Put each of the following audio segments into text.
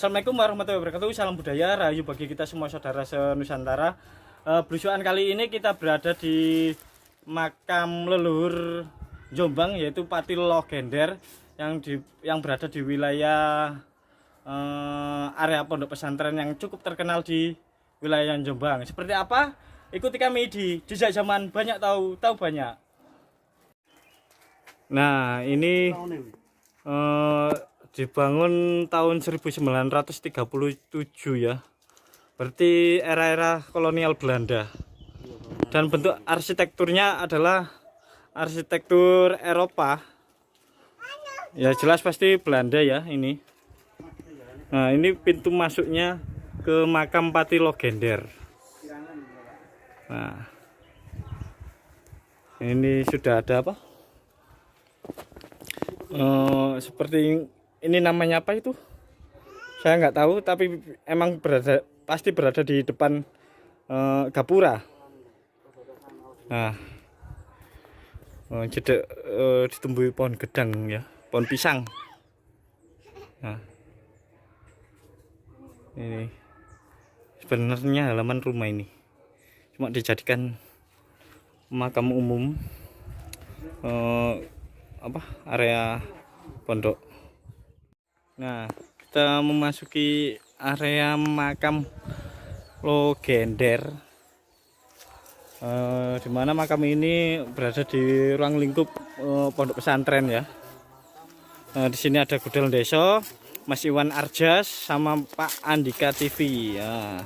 Assalamualaikum warahmatullahi wabarakatuh. Salam budaya rahayu bagi kita semua saudara se-Nusantara. Belusukan kali ini kita berada di makam leluhur Jombang, yaitu Pati Logender yang berada di wilayah area pondok pesantren yang cukup terkenal di wilayah Jombang. Seperti apa? Ikuti kami di Jejak Zaman Banyak Tahu Banyak. Nah, ini dibangun tahun 1937 ya. Berarti era-era kolonial Belanda. Dan bentuk arsitekturnya adalah arsitektur Eropa. Ya jelas pasti Belanda ya ini. Nah, ini pintu masuknya ke makam Pati Logender. Nah, ini sudah ada apa? Seperti ini namanya apa itu? Saya nggak tahu, tapi emang pasti berada di depan gapura. Nah, jadi ditumbuhi pohon gedang ya, pohon pisang. Nah, ini sebenarnya halaman rumah ini cuma dijadikan makam umum, area pondok. Nah, kita memasuki area makam Logender, di mana makam ini berada di ruang lingkup pondok pesantren ya. Di sini ada Gudel Deso, Mas Iwan Arjas, sama Pak Andika TV ya.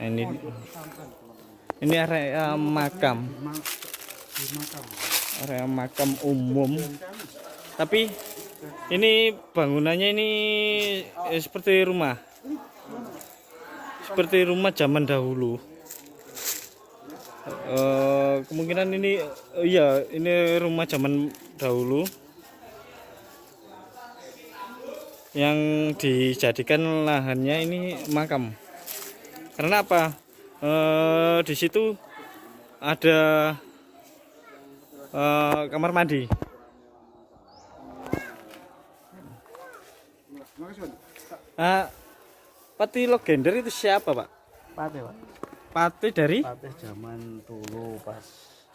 Ini area makam, area makam umum. Tapi ini bangunannya ini seperti rumah zaman dahulu. Kemungkinan ini iya, ini rumah zaman dahulu yang dijadikan lahannya ini makam. Karena apa? Di situ ada kamar mandi. Pati Logender itu siapa, Pak? Pati, Pak. Pati dari? Pati zaman dulu pas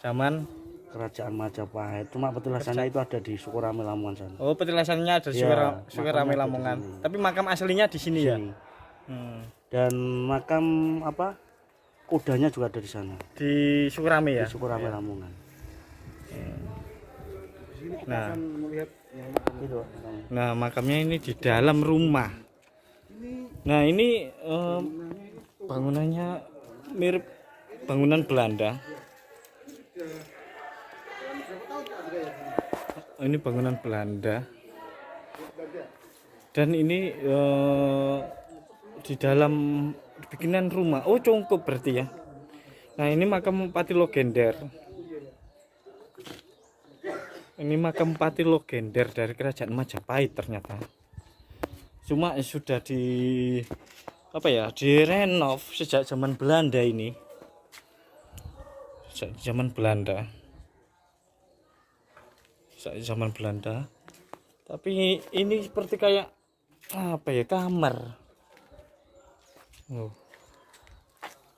Zaman kerajaan Majapahit. Cuma petilasannya itu ada di Sukorame Lamongan sana. Oh, petilasannya ada di Ya, Sukorame makamnya ada di Lamongan. sini. Tapi makam aslinya di sini ya. Sini. Dan makam kudanya juga ada di sana. Di Sukorame ya. Di Sukorame Lamongan. Nah, Itu. nah makamnya ini di dalam rumah. Nah, ini bangunannya mirip bangunan Belanda. Ini bangunan Belanda. Dan ini di dalam bikinan rumah. Oh, cungkup berarti ya. Nah, ini makam Pati Logender. Ini makam Pati Logender dari kerajaan Majapahit ternyata. Cuma sudah direnov sejak zaman Belanda ini. Sejak zaman Belanda. Tapi ini seperti kayak kamar. Oh.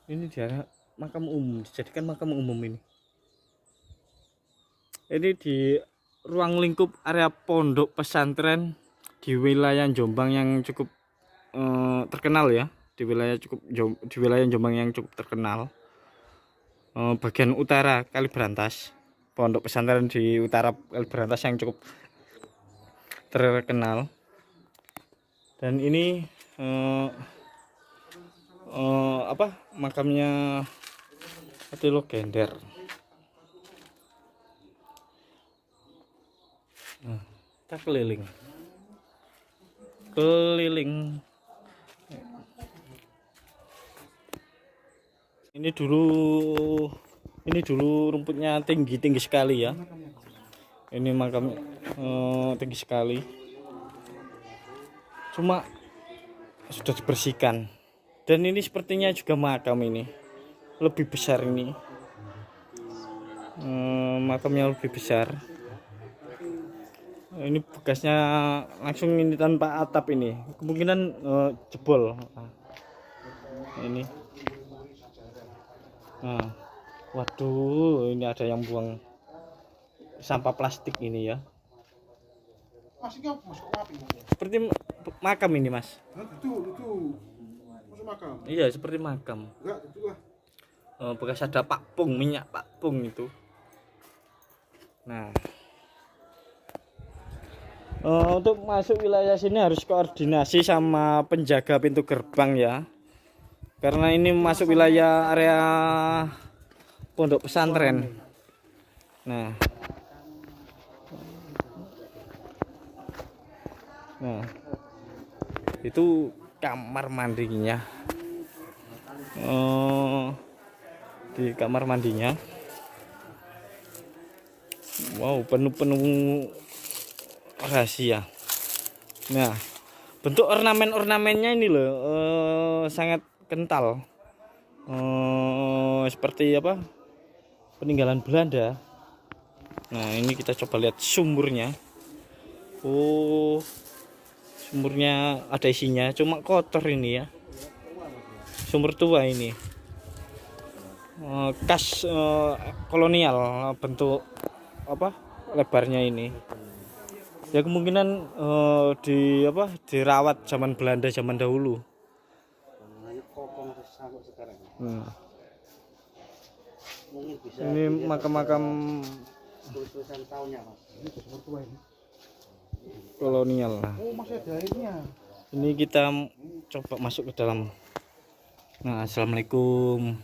Ini dia makam umum, dijadikan makam umum ini. Ini di ruang lingkup area pondok pesantren di wilayah Jombang yang cukup terkenal ya, di wilayah Jombang yang cukup terkenal. Bagian utara Kaliberantas, pondok pesantren di utara Kaliberantas yang cukup terkenal. Dan ini makamnya Pati Logender. Nah, kita keliling. Ini dulu rumputnya tinggi sekali ya. Ini makam tinggi sekali. Cuma sudah dibersihkan. Dan ini sepertinya juga makam ini lebih besar ini. Makamnya lebih besar. Ini bekasnya langsung ini tanpa atap ini. Kemungkinan jebol. Nah, ini. Nah, waduh, ini ada yang buang sampah plastik ini ya. Seperti makam ini, Mas. Itu. Masuk makam. Iya, seperti makam. Enggak, itu lah. Bekas ada pakpung, minyak pakpung itu. Nah, untuk masuk wilayah sini harus koordinasi sama penjaga pintu gerbang ya, karena ini masuk wilayah area pondok pesantren. Nah, itu kamar mandinya. Di kamar mandinya, wow, penuh rahasia. Nah, bentuk ornamen-ornamennya ini loh sangat kental, seperti apa, peninggalan Belanda. Nah, ini kita coba lihat sumurnya. Oh, sumurnya ada isinya, cuma kotor ini ya. Sumur tua ini, khas kolonial bentuk apa lebarnya ini. Ya kemungkinan dirawat zaman Belanda zaman dahulu. Ini makam-makam kolonial. Oh, masih ada airnya. Ini kita coba masuk ke dalam. Nah, assalamualaikum.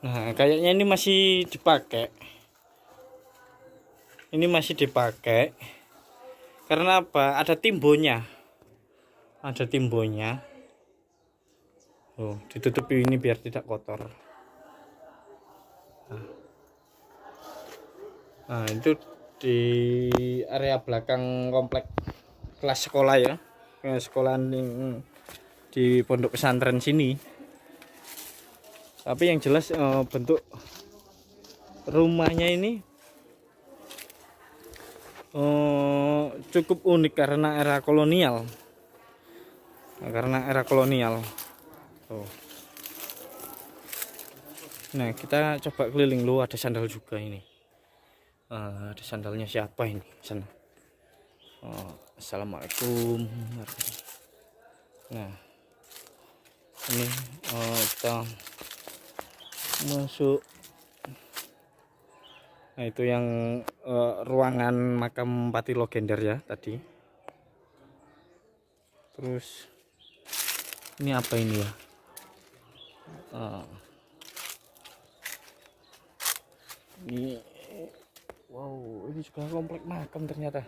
Nah, kayaknya ini masih dipakai. Ini masih dipakai. Karena apa? Ada timbonnya. Ada timbonnya. Oh, ditutupi ini biar tidak kotor. Nah, itu di area belakang komplek kelas sekolah ya. Sekolahan di pondok pesantren sini. Tapi yang jelas bentuk rumahnya ini cukup unik karena era kolonial. Oh. Nah, kita coba keliling lu, ada sandal juga ini. Ada sandalnya siapa ini sana. Assalamualaikum. Nah, ini kita masuk. Nah, itu yang ruangan makam Patih Logender ya tadi. Terus ini apa ini ya? Ini wow, ini juga komplek makam ternyata.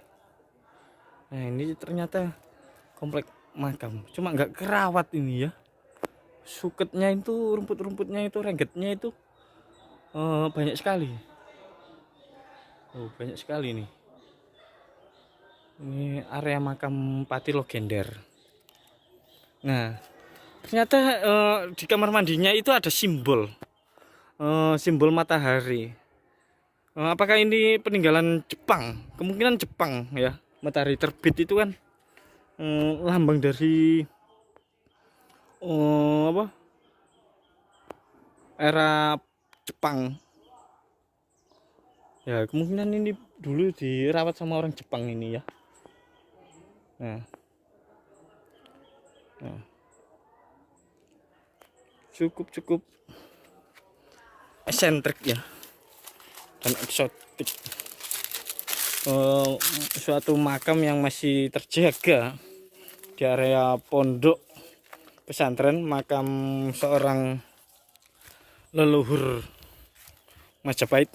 Nah, ini ternyata komplek makam, cuma nggak kerawat ini ya. Suketnya itu, rumput-rumputnya itu, renggetnya itu banyak sekali. Oh, banyak sekali nih. Ini area makam Patih Logender. Nah, ternyata di kamar mandinya itu ada simbol, simbol matahari. Apakah ini peninggalan Jepang? Kemungkinan Jepang ya. Matahari terbit itu kan lambang dari era Jepang. Ya, kemungkinan ini dulu dirawat sama orang Jepang ini ya. Nah, cukup esentrik ya, dan eksotik. Suatu makam yang masih terjaga di area pondok pesantren, makam seorang leluhur Majapahit.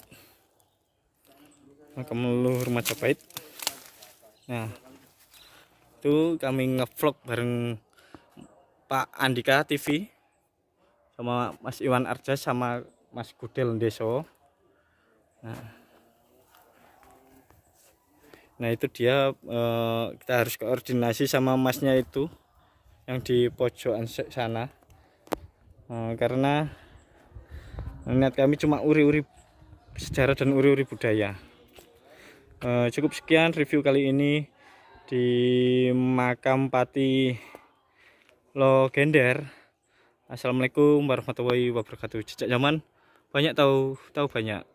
Makam leluhur Majapahit. Nah, itu kami ngevlog bareng Pak Andika TV sama Mas Iwan Arja sama Mas Gudel Deso. Nah, itu dia, kita harus koordinasi sama masnya itu yang di pojokan sana, karena niat kami cuma uri-uri sejarah dan uri-uri budaya. Cukup sekian review kali ini di makam Pati Logender. Assalamualaikum warahmatullahi wabarakatuh. Jejak zaman banyak tahu banyak.